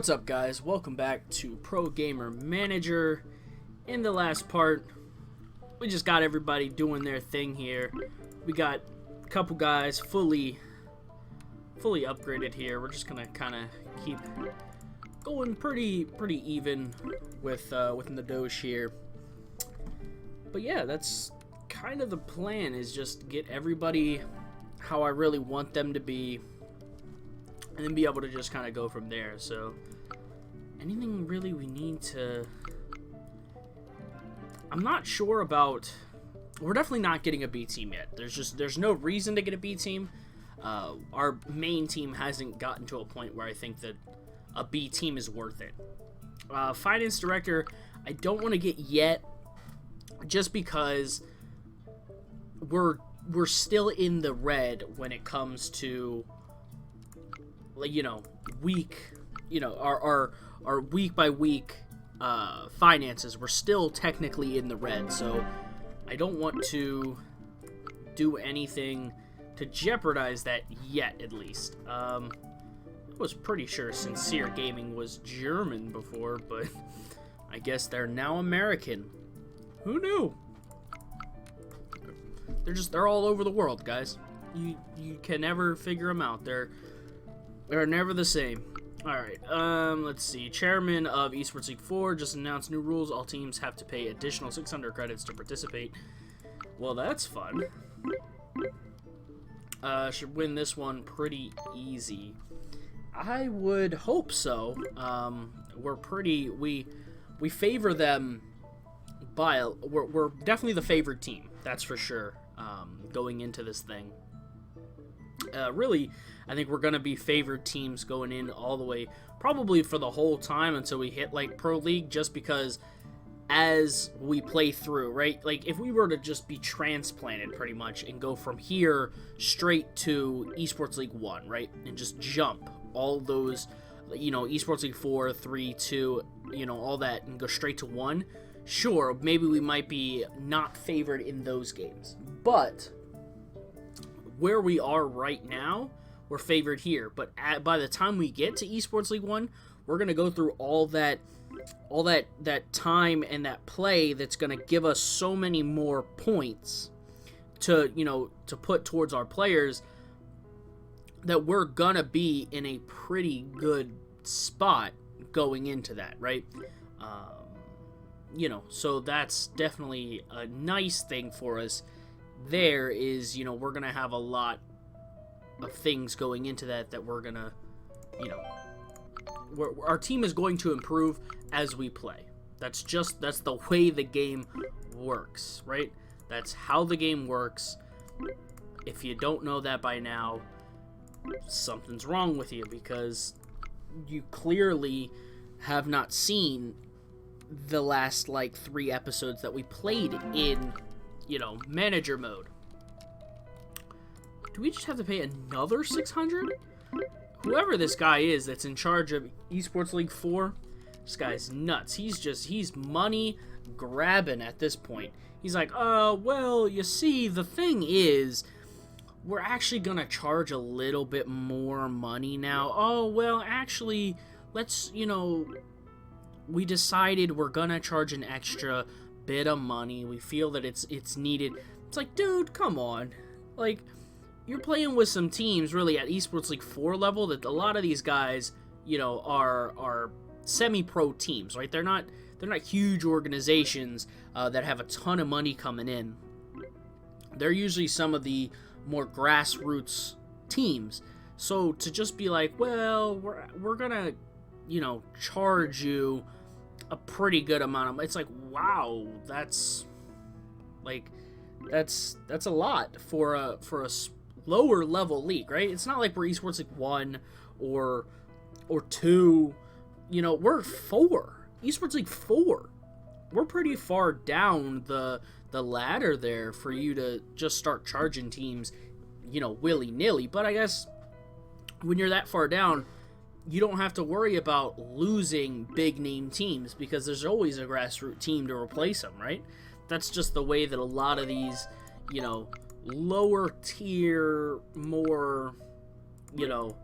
What's up, guys? Welcome back to Pro Gamer Manager. In the last part, we just got everybody doing their thing here. We got a couple guys fully upgraded here. We're just gonna kind of keep going pretty even with the Doge here. But yeah, that's kind of the plan, is just get everybody how I really want them to be, and then be able to just kind of go from there. So anything really we need to... I'm not sure about... We're definitely not getting a B team yet. There's no reason to get a B team. Our main team hasn't gotten to a point where I think that a B team is worth it. Finance director, I don't want to get yet, just because we're still in the red when it comes to, you know, our week by week finances. We're still technically in the red, so I don't want to do anything to jeopardize that yet, at least. I was pretty sure Sincere Gaming was German before, but I guess they're now American. Who knew? They're all over the world, guys. You can never figure them out. They're never the same. Alright, let's see. Chairman of eSports League 4 just announced new rules. All teams have to pay additional 600 credits to participate. Well, that's fun. Should win this one pretty easy. I would hope so. We favor them by... We're definitely the favored team. That's for sure. Going into this thing. Really, I think we're going to be favored teams going in all the way, probably for the whole time until we hit, like, Pro League, just because as we play through, right? Like, if we were to just be transplanted, pretty much, and go from here straight to eSports League 1, right? And just jump all those, you know, eSports League 4, 3, 2, you know, all that, and go straight to 1, sure, maybe we might be not favored in those games. But where we are right now, we're favored here. But by the time we get to eSports League 1, we're going to go through all that time and that play that's going to give us so many more points to, you know, to put towards our players, that we're going to be in a pretty good spot going into that, right? You know, so that's definitely a nice thing for us. There is, you know, we're going to have a lot of things going into that we're going to, you know, our team is going to improve as we play. That's the way the game works, right? That's how the game works. If you don't know that by now, something's wrong with you, because you clearly have not seen the last, like, 3 episodes that we played in, you know, manager mode. Do we just have to pay another 600? Whoever this guy is that's in charge of eSports League 4, this guy's nuts. He's money grabbing at this point. He's like, well, you see, the thing is, we're actually gonna charge a little bit more money now. Oh, well, actually, let's, you know, we decided we're gonna charge an extra bit of money. We feel that it's needed. It's like, dude, come on. Like, you're playing with some teams really at eSports League 4 level that a lot of these guys, you know, are semi-pro teams, right? They're not huge organizations that have a ton of money coming in. They're usually some of the more grassroots teams. So to just be like, well, we're gonna, you know, charge you a pretty good amount of... It's like, wow, that's a lot for a lower level league, right? It's not like we're eSports League 1 or 2. You know, we're 4. eSports League 4. We're pretty far down the ladder there for you to just start charging teams, you know, willy-nilly. But I guess when you're that far down, you don't have to worry about losing big-name teams, because there's always a grassroots team to replace them, right? That's just the way that a lot of these, you know, lower-tier, more, you know,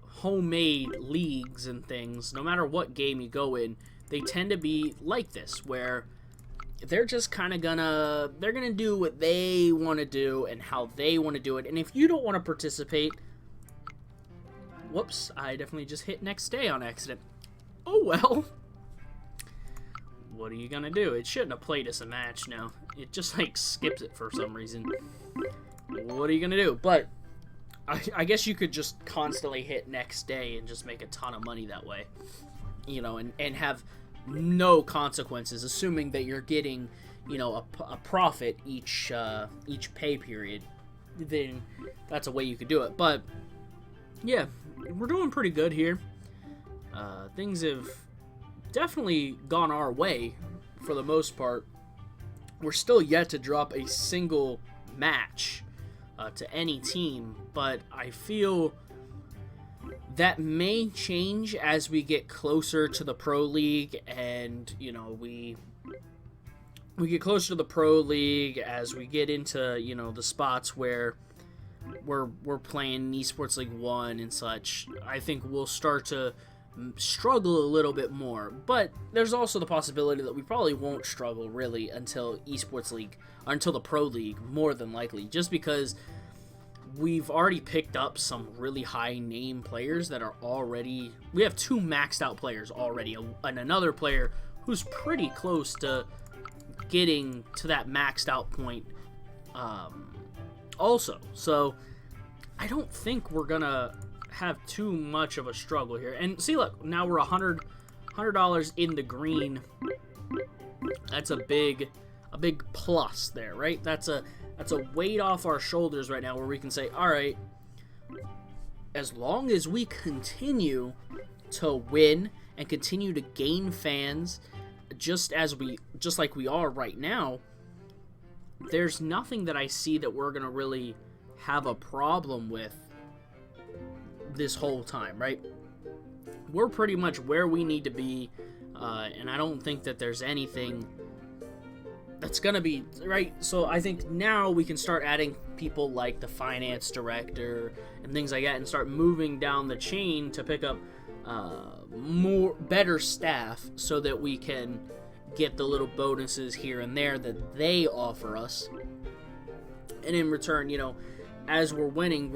homemade leagues and things, no matter what game you go in, they tend to be like this, where they're just kind of they're gonna do what they want to do and how they want to do it. And if you don't want to participate, whoops, I definitely just hit next day on accident. Oh well. What are you gonna do? It shouldn't have played us a match now. It just like skips it for some reason. What are you gonna do? But I guess you could just constantly hit next day and just make a ton of money that way. You know, and have no consequences, assuming that you're getting, you know, a profit each pay period. Then that's a way you could do it. But yeah, we're doing pretty good here. Things have definitely gone our way for the most part. We're still yet to drop a single match to any team, but I feel that may change as we get closer to the Pro League, and you know, we get closer to the Pro League as we get into, you know, the spots where we're playing eSports League 1 and such. I think we'll start to struggle a little bit more, but there's also the possibility that we probably won't struggle really until eSports League, or until the Pro League, more than likely, just because we've already picked up some really high name players that are already, we have 2 maxed out players already, and another player who's pretty close to getting to that maxed out point also. So I don't think we're gonna have too much of a struggle here. And see, look, now we're $100 in the green. That's a big plus there, right? That's a weight off our shoulders right now, where we can say, all right, as long as we continue to win and continue to gain fans, just like we are right now, there's nothing that I see that we're gonna really have a problem with this whole time, right? We're pretty much where we need to be, and I don't think that there's anything that's gonna be right. So I think now we can start adding people like the finance director and things like that, and start moving down the chain to pick up better staff, so that we can get the little bonuses here and there that they offer us. And in return, you know, as we're winning,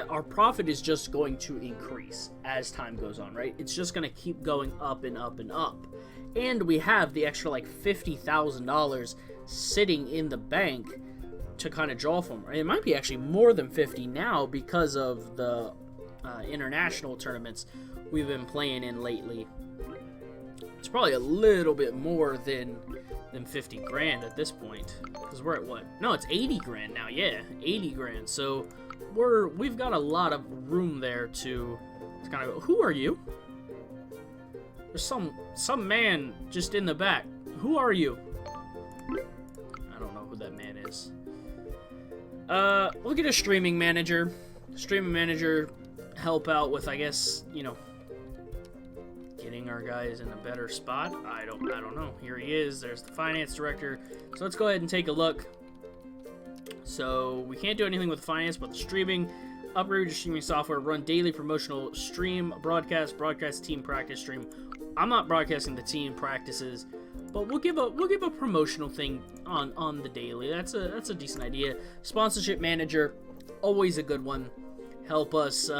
our profit is just going to increase as time goes on, right? It's just gonna keep going up and up and up. And we have the extra like $50,000 sitting in the bank to kind of draw from. It might be actually more than 50 now because of the international tournaments we've been playing in lately. It's probably a little bit more than 50 grand at this point, because we're at what? No, it's 80 grand now. Yeah, 80 grand. So we've got a lot of room there to kind of go. Who are you? There's some man just in the back. Who are you? I don't know who that man is. We'll get a streaming manager. Streaming manager help out with, I guess, you know, getting our guys in a better spot. I don't know. Here he is. There's the finance director. So let's go ahead and take a look. So we can't do anything with finance, but the streaming. Upgrade your streaming software. Run daily promotional stream broadcast team practice stream. I'm not broadcasting the team practices, but we'll give a promotional thing on the daily. That's a decent idea. Sponsorship manager, always a good one. Help us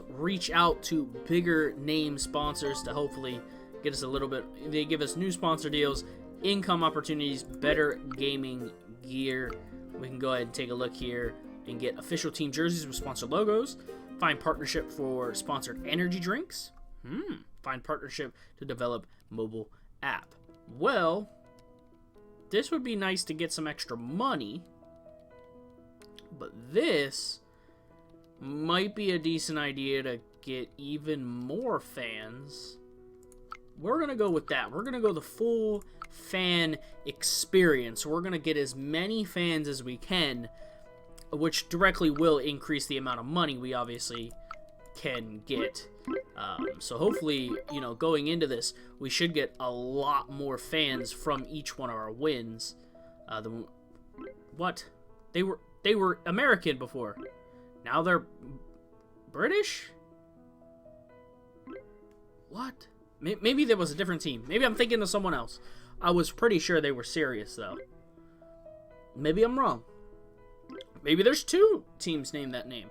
reach out to bigger name sponsors to hopefully get us a little bit. They give us new sponsor deals, income opportunities, better gaming gear. We can go ahead and take a look here and get official team jerseys with sponsored logos. Find partnership for sponsored energy drinks. Find partnership to develop mobile app. Well, this would be nice to get some extra money, but this might be a decent idea to get even more fans. We're going to go with that. We're going to go the full fan experience. We're going to get as many fans as we can, which directly will increase the amount of money we obviously can get. So hopefully, you know, going into this, we should get a lot more fans from each one of our wins. What? They were American before. Now they're British? What? Maybe there was a different team. Maybe I'm thinking of someone else. I was pretty sure they were serious, though. Maybe I'm wrong. Maybe there's 2 teams named that name.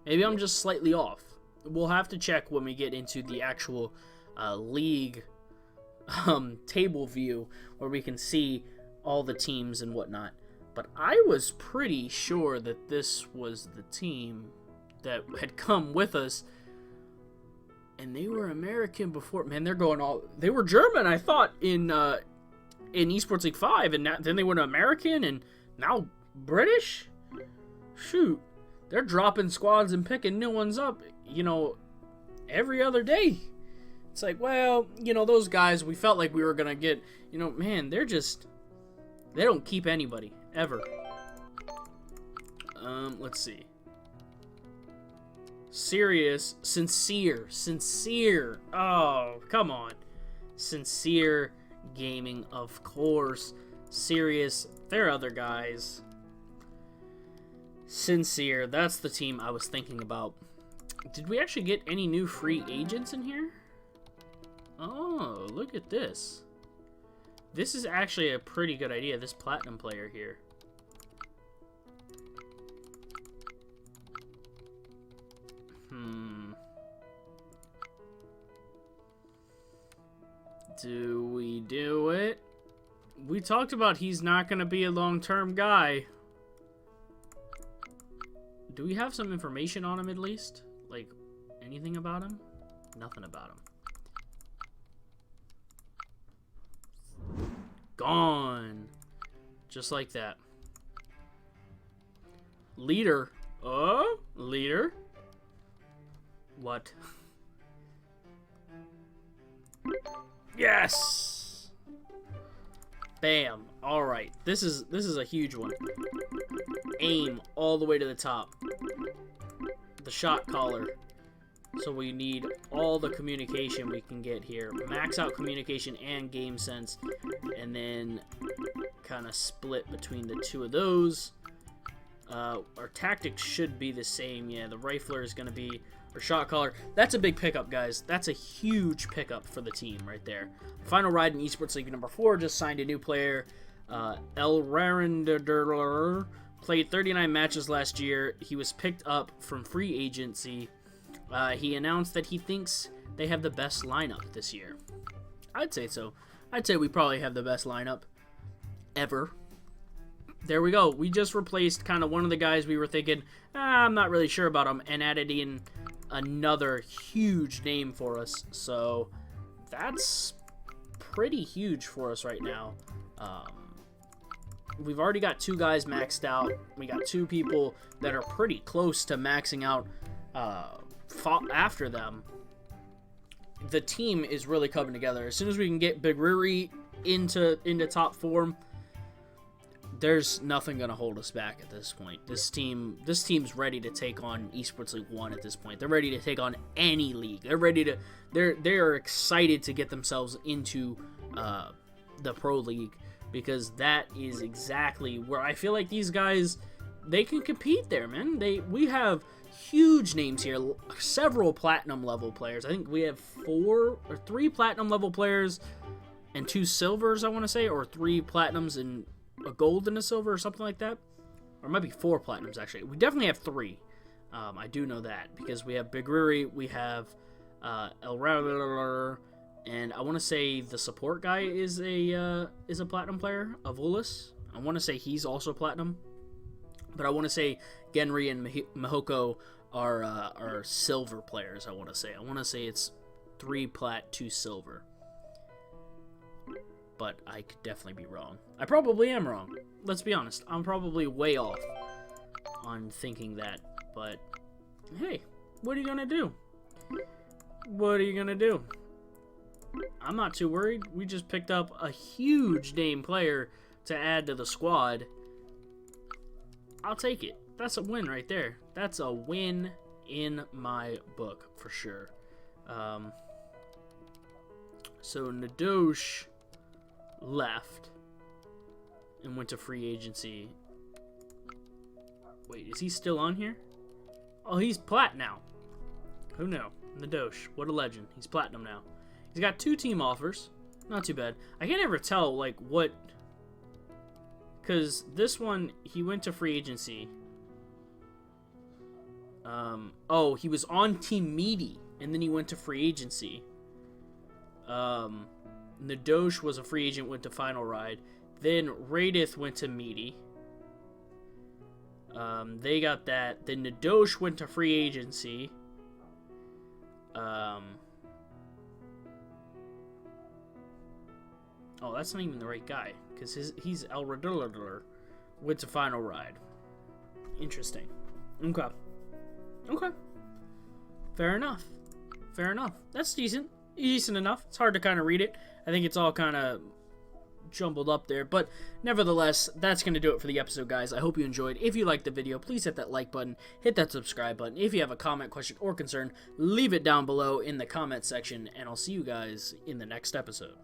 Maybe I'm just slightly off. We'll have to check when we get into the actual league table view where we can see all the teams and whatnot. But I was pretty sure that this was the team that had come with us. And they were American before. Man, they're going all... They were German, I thought, in eSports League 5. And then they went American and now British? Shoot. They're dropping squads and picking new ones up, you know, every other day. It's like, well, you know, those guys, we felt like we were going to get, you know, man, they're just... They don't keep anybody, ever. Let's see. Serious, sincere. Oh, come on. Sincere Gaming, of course. Serious, there are other guys. Sincere, that's the team I was thinking about. Did we actually get any new free agents in here? Oh, look at this. This is actually a pretty good idea, this platinum player here. Do we do it? We talked about he's not going to be a long-term guy. Do we have some information on him at least? Like, anything about him? Nothing about him. Gone. Just like that. Leader. Oh, leader. What? Yes! Bam. Alright. This is a huge one. Aim all the way to the top. The shot caller. So we need all the communication we can get here. Max out communication and game sense. And then kind of split between the 2 of those. Our tactics should be the same. Yeah, the rifler is going to be our shot caller. That's a big pickup, guys. That's a huge pickup for the team right there. Final ride in eSports League number 4 just signed a new player. El Rarenderler played 39 matches last year. He was picked up from free agency. He announced that he thinks they have the best lineup this year. I'd say so. I'd say we probably have the best lineup ever. There we go. We just replaced kind of one of the guys we were thinking, I'm not really sure about him, and added in another huge name for us. So that's pretty huge for us right now. We've already got 2 guys maxed out. We got 2 people that are pretty close to maxing out after them. The team is really coming together. As soon as we can get Big Riri into top form, there's nothing gonna hold us back at this point. This team's ready to take on eSports League 1 at this point. They're ready to take on any league. They are excited to get themselves into the Pro League, because that is exactly where I feel like these guys, they can compete there, man. We have huge names here, several platinum level players. I think we have 4 or 3 platinum level players and 2 silvers, I want to say, or 3 platinums and a gold and a silver or something like that. Or it might be 4 platinums, actually. We definitely have 3. I do know that, because we have Big Riri, we have El Rarenderler, and I want to say the support guy is a platinum player, Avulis. I want to say he's also platinum. But I want to say Genry and Mahoko are silver players, I want to say. I want to say it's 3 plat, 2 silver. But I could definitely be wrong. I probably am wrong. Let's be honest. I'm probably way off on thinking that. But, hey, what are you going to do? What are you going to do? I'm not too worried. We just picked up a huge name player to add to the squad. I'll take it. That's a win right there. That's a win in my book, for sure. So, Nadosh left and went to free agency. Wait, is he still on here? Oh, he's plat now. Who knew? Nadosh, what a legend. He's platinum now. He's got 2 team offers. Not too bad. I can't ever tell, like, what... Because this one, he went to free agency. Oh, he was on Team Meaty, and then he went to free agency. Nadosh was a free agent, went to Final Ride. Then Radith went to Meaty. They got that. Then Nadosh went to free agency. Oh, that's not even the right guy, because he's El Redler went to Final Ride. Interesting. Okay. Okay. Fair enough. Fair enough. That's decent. Decent enough. It's hard to kind of read it. I think it's all kind of jumbled up there, but nevertheless, that's going to do it for the episode, guys. I hope you enjoyed. If you liked the video, please hit that like button, hit that subscribe button. If you have a comment, question, or concern, leave it down below in the comment section, and I'll see you guys in the next episode.